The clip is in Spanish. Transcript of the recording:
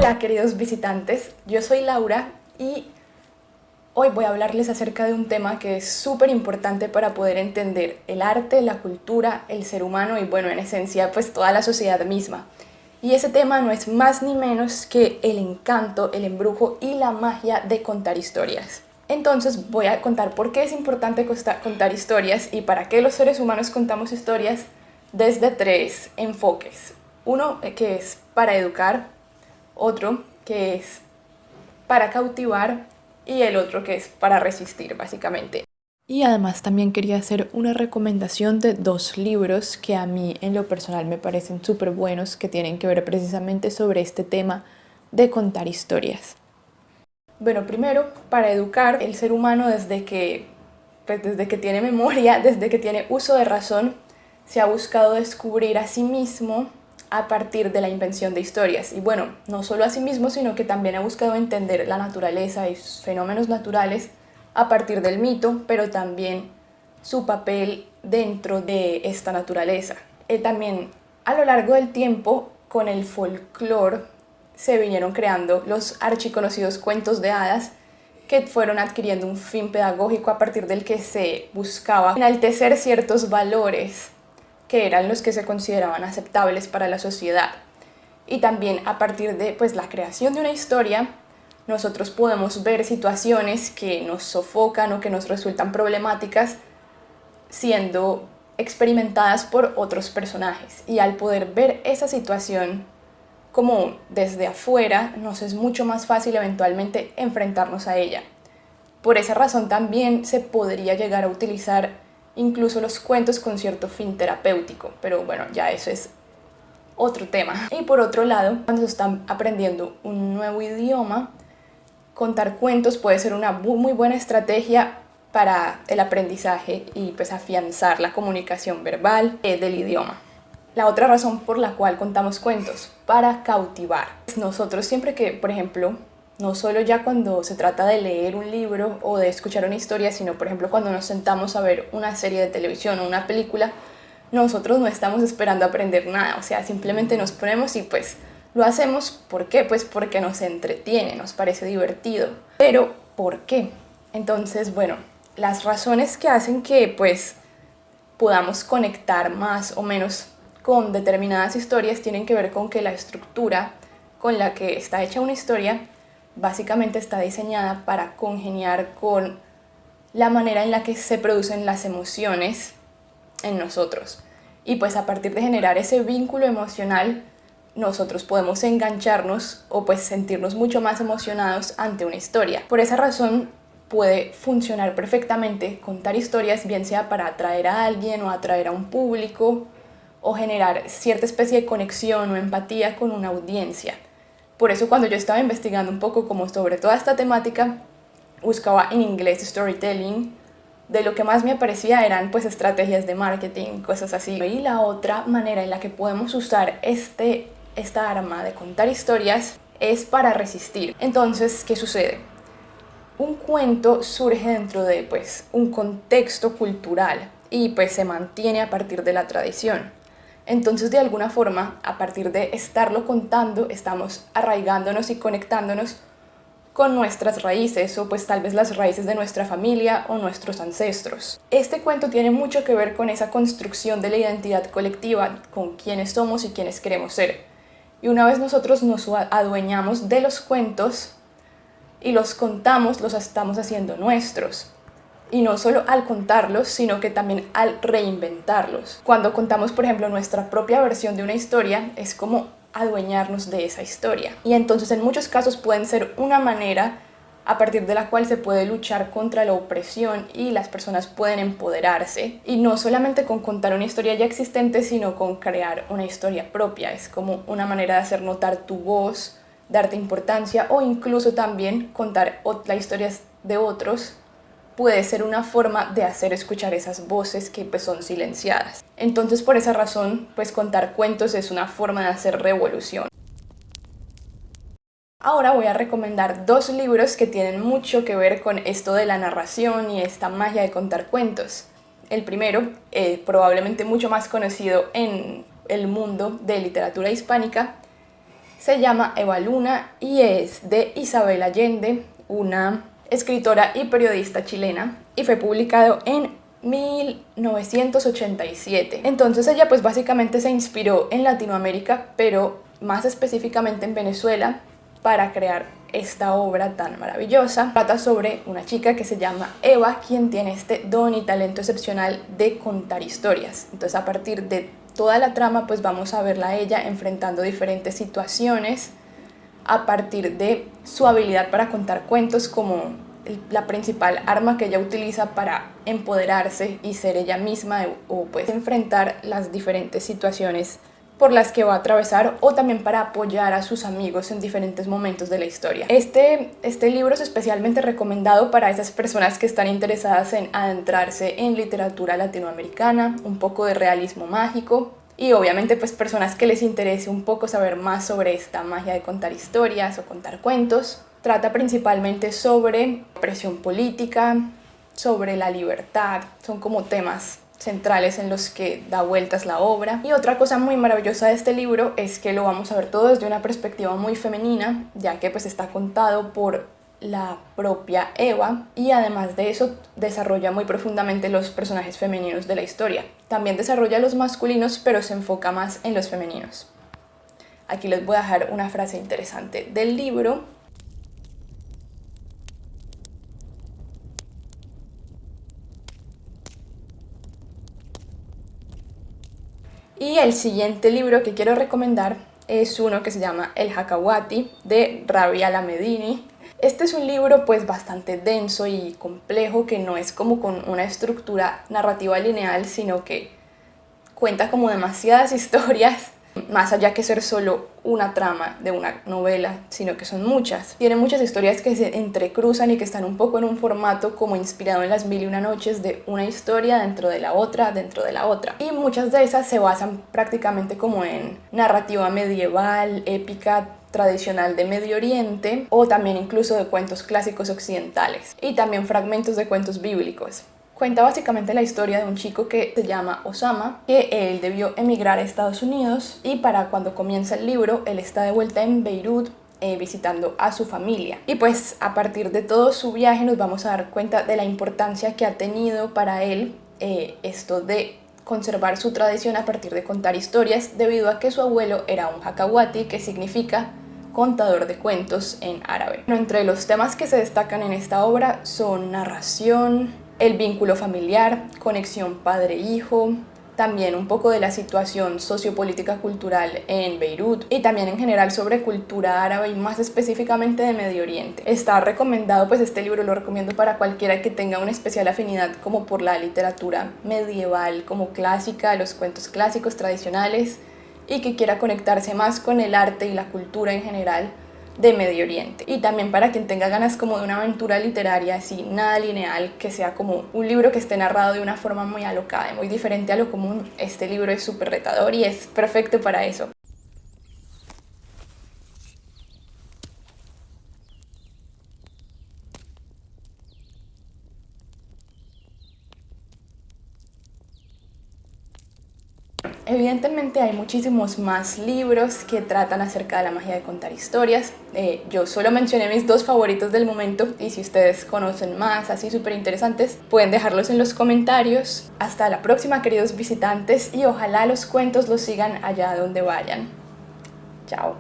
Hola queridos visitantes, yo soy Laura y hoy voy a hablarles acerca de un tema que es súper importante para poder entender el arte, la cultura, el ser humano y bueno, en esencia pues toda la sociedad misma. Y ese tema no es más ni menos que el encanto, el embrujo y la magia de contar historias. Entonces voy a contar por qué es importante contar historias y para qué los seres humanos contamos historias desde tres enfoques. Uno que es para educar, otro que es para cautivar y el otro que es para resistir, básicamente. Y además también quería hacer una recomendación de dos libros que a mí en lo personal me parecen súper buenos, que tienen que ver precisamente sobre este tema de contar historias. Bueno, primero, para educar el ser humano desde que tiene memoria, desde que tiene uso de razón, se ha buscado descubrir a sí mismo a partir de la invención de historias. Y bueno, no solo a sí mismo, sino que también ha buscado entender la naturaleza y sus fenómenos naturales a partir del mito, pero también su papel dentro de esta naturaleza. También a lo largo del tiempo, con el folclore, se vinieron creando los archiconocidos cuentos de hadas que fueron adquiriendo un fin pedagógico a partir del que se buscaba enaltecer ciertos valores que eran los que se consideraban aceptables para la sociedad. Y también a partir de la creación de una historia, nosotros podemos ver situaciones que nos sofocan o que nos resultan problemáticas siendo experimentadas por otros personajes. Y al poder ver esa situación como desde afuera, nos es mucho más fácil eventualmente enfrentarnos a ella. Por esa razón también se podría llegar a utilizar incluso los cuentos con cierto fin terapéutico, pero bueno, ya eso es otro tema. Y por otro lado, cuando se están aprendiendo un nuevo idioma, contar cuentos puede ser una muy buena estrategia para el aprendizaje y pues afianzar la comunicación verbal del idioma. La otra razón por la cual contamos cuentos, para cautivar. Nosotros siempre que, por ejemplo, no solo ya cuando se trata de leer un libro o de escuchar una historia, sino por ejemplo cuando nos sentamos a ver una serie de televisión o una película, nosotros no estamos esperando aprender nada, o sea, simplemente nos ponemos y pues lo hacemos. ¿Por qué? Pues porque nos entretiene, nos parece divertido. Pero, ¿por qué? Entonces, bueno, las razones que hacen que pues podamos conectar más o menos con determinadas historias tienen que ver con que la estructura con la que está hecha una historia básicamente está diseñada para congeniar con la manera en la que se producen las emociones en nosotros. Y pues a partir de generar ese vínculo emocional, nosotros podemos engancharnos o pues sentirnos mucho más emocionados ante una historia. Por esa razón puede funcionar perfectamente contar historias, bien sea para atraer a alguien o atraer a un público o generar cierta especie de conexión o empatía con una audiencia. Por eso cuando yo estaba investigando un poco como sobre toda esta temática, buscaba en inglés storytelling. De lo que más me aparecía eran pues estrategias de marketing, cosas así. Y la otra manera en la que podemos usar esta arma de contar historias es para resistir. Entonces, ¿qué sucede? Un cuento surge dentro de pues un contexto cultural y pues se mantiene a partir de la tradición. Entonces, de alguna forma, a partir de estarlo contando, estamos arraigándonos y conectándonos con nuestras raíces o pues tal vez las raíces de nuestra familia o nuestros ancestros. Este cuento tiene mucho que ver con esa construcción de la identidad colectiva, con quiénes somos y quiénes queremos ser. Y una vez nosotros nos adueñamos de los cuentos y los contamos, los estamos haciendo nuestros. Y no solo al contarlos, sino que también al reinventarlos. Cuando contamos, por ejemplo, nuestra propia versión de una historia, es como adueñarnos de esa historia. Y entonces en muchos casos pueden ser una manera a partir de la cual se puede luchar contra la opresión y las personas pueden empoderarse. Y no solamente con contar una historia ya existente, sino con crear una historia propia. Es como una manera de hacer notar tu voz, darte importancia o incluso también contar las historias de otros puede ser una forma de hacer escuchar esas voces que pues son silenciadas. Entonces por esa razón pues contar cuentos es una forma de hacer revolución. Ahora voy a recomendar dos libros que tienen mucho que ver con esto de la narración y esta magia de contar cuentos. El primero, probablemente mucho más conocido en el mundo de literatura hispánica, Se llama Eva Luna y es de Isabel Allende, una escritora y periodista chilena, y fue publicado en 1987. Entonces ella pues básicamente se inspiró en Latinoamérica, pero más específicamente en Venezuela, para crear esta obra tan maravillosa. Trata sobre una chica que se llama Eva, quien tiene este don y talento excepcional de contar historias. Entonces a partir de toda la trama pues vamos a verla a ella enfrentando diferentes situaciones a partir de su habilidad para contar cuentos como la principal arma que ella utiliza para empoderarse y ser ella misma o pues enfrentar las diferentes situaciones por las que va a atravesar, o también para apoyar a sus amigos en diferentes momentos de la historia. Este libro es especialmente recomendado para esas personas que están interesadas en adentrarse en literatura latinoamericana, un poco de realismo mágico, y obviamente pues personas que les interese un poco saber más sobre esta magia de contar historias o contar cuentos. Trata principalmente sobre presión política, sobre la libertad, son como temas centrales en los que da vueltas la obra. Y otra cosa muy maravillosa de este libro es que lo vamos a ver todo desde una perspectiva muy femenina, ya que pues está contado por la propia Eva, y además de eso desarrolla muy profundamente los personajes femeninos de la historia. También desarrolla los masculinos, pero se enfoca más en los femeninos. Aquí les voy a dejar una frase interesante del libro. Y el siguiente libro que quiero recomendar es uno que se llama El Hakawati, de Rabia Alamedini. Este es un libro pues bastante denso y complejo, que no es como con una estructura narrativa lineal, sino que cuenta como demasiadas historias, más allá que ser solo una trama de una novela, sino que son muchas. Tiene muchas historias que se entrecruzan y que están un poco en un formato como inspirado en Las Mil y Una Noches, de una historia dentro de la otra, dentro de la otra. Y muchas de esas se basan prácticamente como en narrativa medieval, épica, tradicional de Medio Oriente, o también incluso de cuentos clásicos occidentales, y también fragmentos de cuentos bíblicos. Cuenta básicamente la historia de un chico que se llama Osama, que él debió emigrar a Estados Unidos, y para cuando comienza el libro él está de vuelta en Beirut visitando a su familia. Y pues a partir de todo su viaje nos vamos a dar cuenta de la importancia que ha tenido para él esto de conservar su tradición a partir de contar historias, debido a que su abuelo era un Hakawati, que significa contador de cuentos en árabe. Bueno, entre los temas que se destacan en esta obra son narración, el vínculo familiar, conexión padre-hijo, también un poco de la situación sociopolítica cultural en Beirut, y también en general sobre cultura árabe y más específicamente de Medio Oriente. Está recomendado, pues este libro lo recomiendo para cualquiera que tenga una especial afinidad como por la literatura medieval, como clásica, los cuentos clásicos tradicionales, y que quiera conectarse más con el arte y la cultura en general de Medio Oriente. Y también para quien tenga ganas como de una aventura literaria así, nada lineal, que sea como un libro que esté narrado de una forma muy alocada y muy diferente a lo común. Este libro es súper retador y es perfecto para eso. Evidentemente hay muchísimos más libros que tratan acerca de la magia de contar historias. Yo solo mencioné mis dos favoritos del momento, y si ustedes conocen más así súper interesantes, pueden dejarlos en los comentarios. Hasta la próxima, queridos visitantes, y ojalá los cuentos los sigan allá donde vayan. Chao.